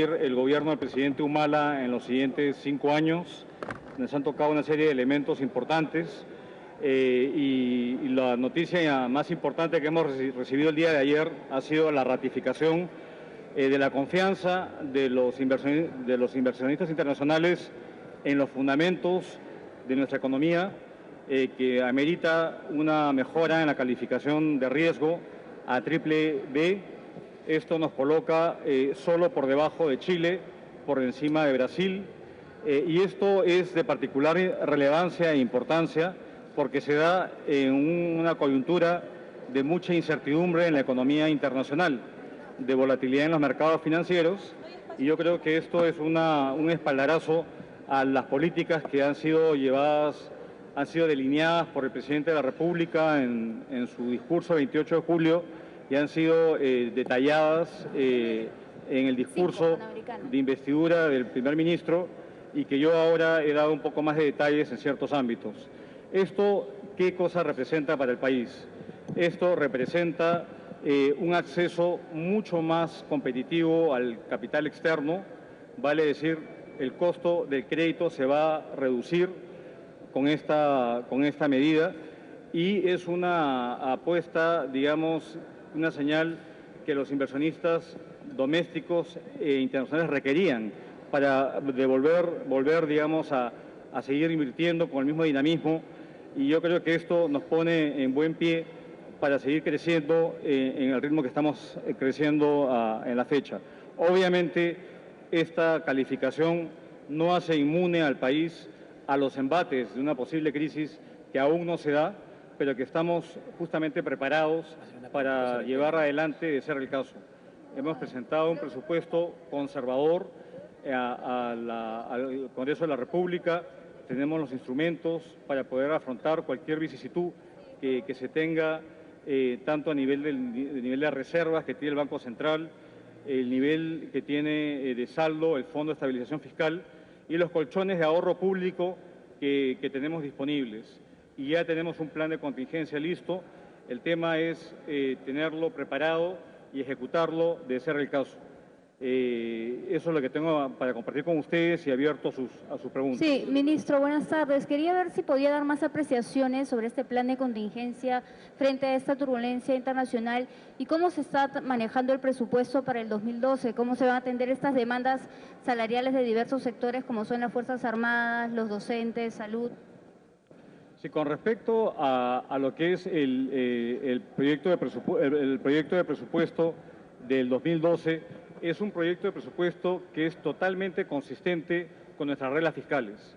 el gobierno del presidente Humala en los siguientes 5 años. Nos han tocado una serie de elementos importantes y la noticia más importante que hemos recibido el día de ayer ha sido la ratificación de la confianza de los inversionistas internacionales en los fundamentos de nuestra economía, que amerita una mejora en la calificación de riesgo a BBB. Esto nos coloca solo por debajo de Chile, por encima de Brasil, y esto es de particular relevancia e importancia porque se da en una coyuntura de mucha incertidumbre en la economía internacional, de volatilidad en los mercados financieros, y yo creo que esto es un espaldarazo a las políticas que han sido delineadas por el presidente de la República en su discurso del 28 de julio y han sido detalladas en el discurso de investidura del primer ministro y que yo ahora he dado un poco más de detalles en ciertos ámbitos. ¿Esto qué cosa representa para el país? Esto representa un acceso mucho más competitivo al capital externo, vale decir, el costo del crédito se va a reducir con esta medida y es una apuesta, digamos, una señal que los inversionistas domésticos e internacionales requerían para volver digamos, a seguir invirtiendo con el mismo dinamismo, y yo creo que esto nos pone en buen pie para seguir creciendo en el ritmo que estamos creciendo en la fecha. Obviamente, esta calificación no hace inmune al país a los embates de una posible crisis que aún no se da, pero que estamos justamente preparados para llevar adelante de ser el caso. Hemos presentado un presupuesto conservador al Congreso de la República, tenemos los instrumentos para poder afrontar cualquier vicisitud que se tenga, tanto a nivel de reservas que tiene el Banco Central, el nivel que tiene de saldo el Fondo de Estabilización Fiscal y los colchones de ahorro público que tenemos disponibles. Y ya tenemos un plan de contingencia listo. El tema es tenerlo preparado y ejecutarlo de ser el caso. Eso es lo que tengo para compartir con ustedes y abierto a sus preguntas. Sí, ministro, buenas tardes. Quería ver si podía dar más apreciaciones sobre este plan de contingencia frente a esta turbulencia internacional y cómo se está manejando el presupuesto para el 2012, cómo se van a atender estas demandas salariales de diversos sectores como son las Fuerzas Armadas, los docentes, salud. Sí, con respecto a lo que es el proyecto de presupuesto del 2012, es un proyecto de presupuesto que es totalmente consistente con nuestras reglas fiscales.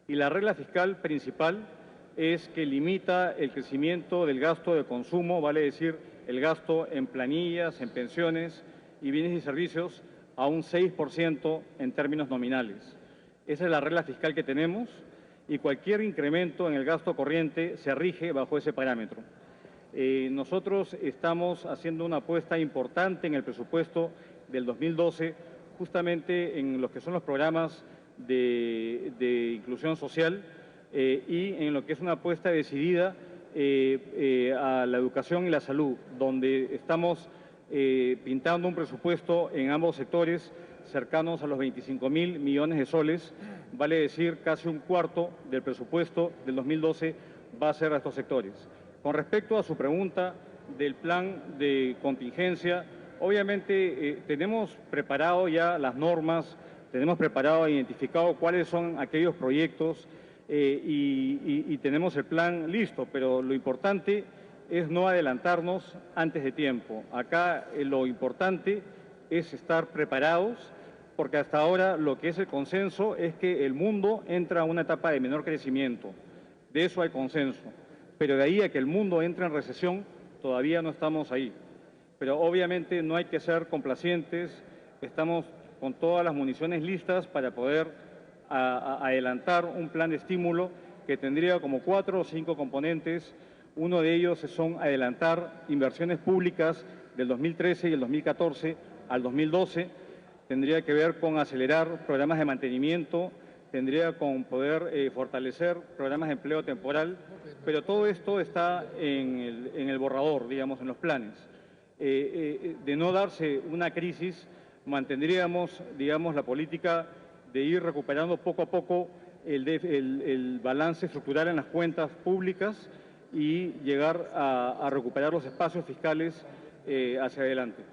Y la regla fiscal principal es que limita el crecimiento del gasto de consumo, vale decir, el gasto en planillas, en pensiones y bienes y servicios a un 6% en términos nominales. Esa es la regla fiscal que tenemos y cualquier incremento en el gasto corriente se rige bajo ese parámetro. Nosotros estamos haciendo una apuesta importante en el presupuesto del 2012, justamente en lo que son los programas de inclusión social y en lo que es una apuesta decidida a la educación y la salud, donde estamos pintando un presupuesto en ambos sectores cercanos a los 25.000 millones de soles, vale decir casi un cuarto del presupuesto del 2012 va a ser a estos sectores. Con respecto a su pregunta del plan de contingencia, obviamente tenemos preparado ya las normas, tenemos preparado e identificado cuáles son aquellos proyectos y tenemos el plan listo, pero lo importante es no adelantarnos antes de tiempo. Acá lo importante es estar preparados, porque hasta ahora lo que es el consenso es que el mundo entra a una etapa de menor crecimiento. De eso hay consenso. Pero de ahí a que el mundo entre en recesión, todavía no estamos ahí. Pero obviamente no hay que ser complacientes, estamos con todas las municiones listas para poder adelantar un plan de estímulo que tendría como 4 o 5 componentes. Uno de ellos son adelantar inversiones públicas del 2013 y el 2014 al 2012, tendría que ver con acelerar programas de mantenimiento, tendría con poder fortalecer programas de empleo temporal, pero todo esto está en el borrador, digamos, en los planes. De no darse una crisis, mantendríamos, digamos, la política de ir recuperando poco a poco el balance estructural en las cuentas públicas y llegar a recuperar los espacios fiscales hacia adelante.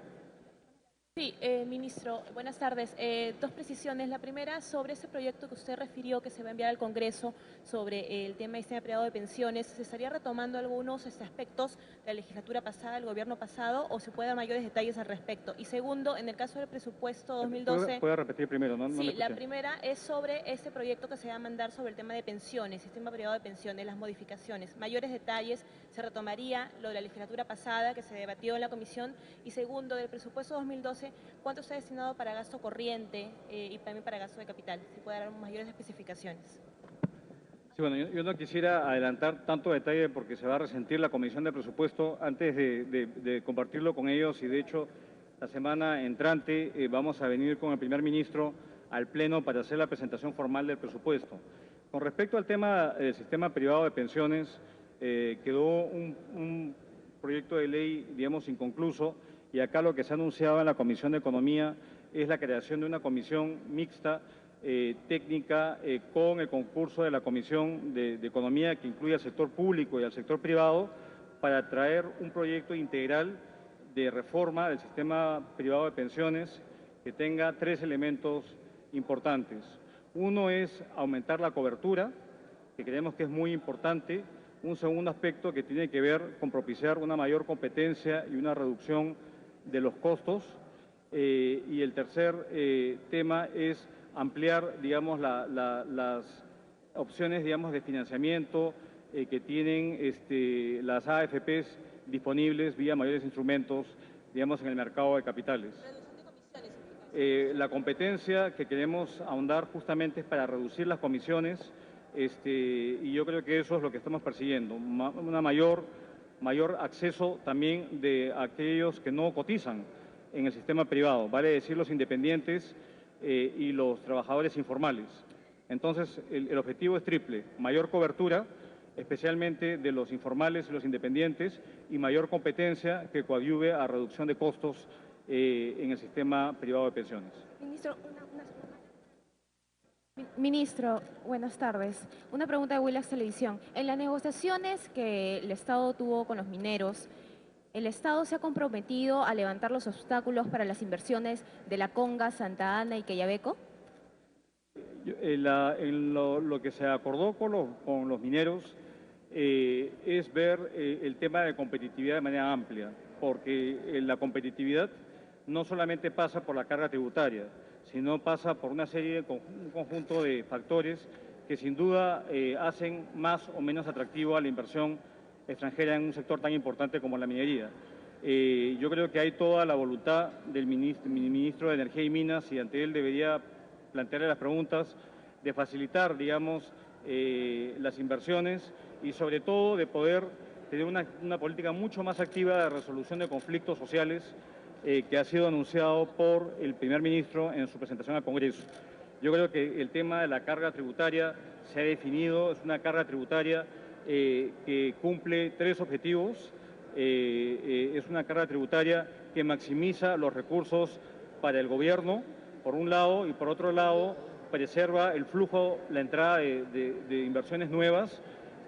Sí, ministro, buenas tardes. Dos precisiones. La primera, sobre ese proyecto que usted refirió que se va a enviar al Congreso sobre el tema del sistema privado de pensiones, ¿se estaría retomando algunos aspectos de la legislatura pasada, del gobierno pasado, o se puede dar mayores detalles al respecto? Y segundo, en el caso del presupuesto 2012... ¿Puede repetir primero? No sí, la primera es sobre este proyecto que se va a mandar sobre el tema de pensiones, sistema privado de pensiones, las modificaciones. Mayores detalles, ¿se retomaría lo de la legislatura pasada que se debatió en la comisión? Y segundo, del presupuesto 2012, ¿cuánto está destinado para gasto corriente y también para gasto de capital? Si puede dar mayores especificaciones. Sí, bueno, yo no quisiera adelantar tanto detalle porque se va a resentir la Comisión de Presupuesto antes de compartirlo con ellos, y de hecho la semana entrante vamos a venir con el primer ministro al Pleno para hacer la presentación formal del presupuesto. Con respecto al tema del sistema privado de pensiones, quedó un proyecto de ley, digamos, inconcluso, y acá lo que se ha anunciado en la Comisión de Economía es la creación de una comisión mixta técnica con el concurso de la Comisión de Economía, que incluye al sector público y al sector privado, para traer un proyecto integral de reforma del sistema privado de pensiones que tenga tres elementos importantes. Uno es aumentar la cobertura, que creemos que es muy importante. Un segundo aspecto que tiene que ver con propiciar una mayor competencia y una reducción de los costos. Y el tercer tema es ampliar, digamos, las opciones, digamos, de financiamiento que tienen las AFPs disponibles vía mayores instrumentos, digamos, en el mercado de capitales. La competencia que queremos ahondar justamente es para reducir las comisiones, y yo creo que eso es lo que estamos persiguiendo, una mayor acceso también de aquellos que no cotizan en el sistema privado, vale decir los independientes y los trabajadores informales. Entonces, el objetivo es triple: mayor cobertura, especialmente de los informales y los independientes, y mayor competencia que coadyuve a reducción de costos en el sistema privado de pensiones. Ministro, buenas tardes. Una pregunta de Willax Televisión. En las negociaciones que el Estado tuvo con los mineros, ¿el Estado se ha comprometido a levantar los obstáculos para las inversiones de La Conga, Santa Ana y Quellaveco? Lo que se acordó con los mineros es ver el tema de competitividad de manera amplia, porque la competitividad no solamente pasa por la carga tributaria, sino pasa por una serie, un conjunto de factores que sin duda hacen más o menos atractivo a la inversión extranjera en un sector tan importante como la minería. Yo creo que hay toda la voluntad del ministro de Energía y Minas, y ante él debería plantearle las preguntas, de facilitar, digamos, las inversiones y sobre todo de poder tener una política mucho más activa de resolución de conflictos sociales que ha sido anunciado por el primer ministro en su presentación al Congreso. Yo creo que el tema de la carga tributaria se ha definido, es una carga tributaria que cumple tres objetivos. Es una carga tributaria que maximiza los recursos para el gobierno, por un lado, y por otro lado, preserva el flujo, la entrada de inversiones nuevas,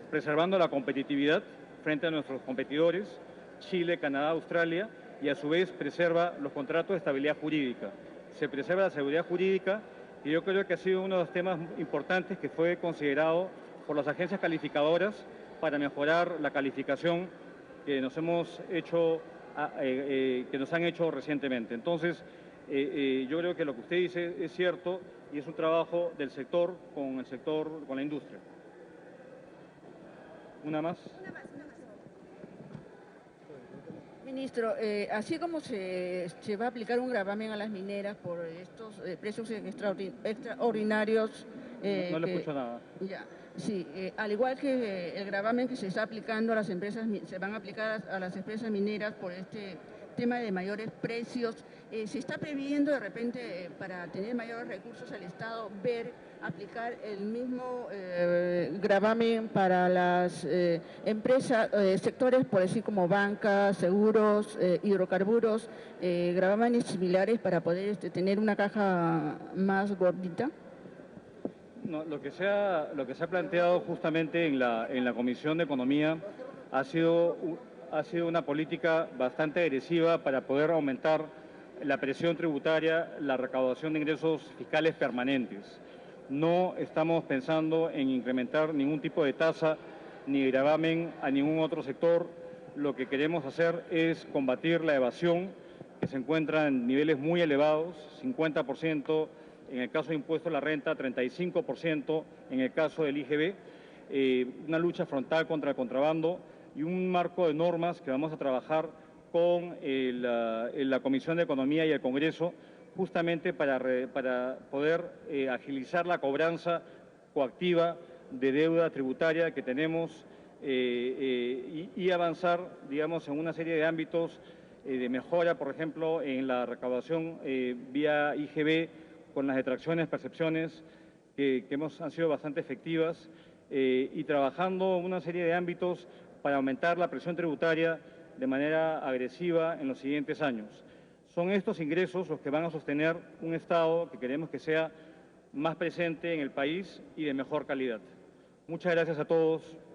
preservando la competitividad frente a nuestros competidores, Chile, Canadá, Australia, y a su vez preserva los contratos de estabilidad jurídica. Se preserva la seguridad jurídica, y yo creo que ha sido uno de los temas importantes que fue considerado por las agencias calificadoras para mejorar la calificación que nos han hecho recientemente. Entonces, yo creo que lo que usted dice es cierto y es un trabajo del sector, con la industria. ¿Una más? Ministro, así como se va a aplicar un gravamen a las mineras por estos precios extraordinarios... no le escucho nada. Ya, sí, al igual que el gravamen que se está aplicando a las empresas, se van a aplicar a las empresas mineras por este tema de mayores precios ¿Se está previendo de repente, para tener mayores recursos al Estado, aplicar el mismo gravamen para las empresas, sectores, por decir, como banca, seguros, hidrocarburos, gravámenes similares para poder tener una caja más gordita? No, lo que se ha planteado justamente en la Comisión de Economía ha sido una política bastante agresiva para poder aumentar la presión tributaria, la recaudación de ingresos fiscales permanentes. No estamos pensando en incrementar ningún tipo de tasa ni de gravamen a ningún otro sector. Lo que queremos hacer es combatir la evasión, que se encuentra en niveles muy elevados, 50% en el caso de impuesto a la renta, 35% en el caso del IGB, una lucha frontal contra el contrabando y un marco de normas que vamos a trabajar con la Comisión de Economía y el Congreso, justamente para poder agilizar la cobranza coactiva de deuda tributaria que tenemos y avanzar, digamos, en una serie de ámbitos de mejora, por ejemplo, en la recaudación vía IGB, con las detracciones, percepciones que han sido bastante efectivas y trabajando en una serie de ámbitos para aumentar la presión tributaria de manera agresiva en los siguientes años. Son estos ingresos los que van a sostener un Estado que queremos que sea más presente en el país y de mejor calidad. Muchas gracias a todos.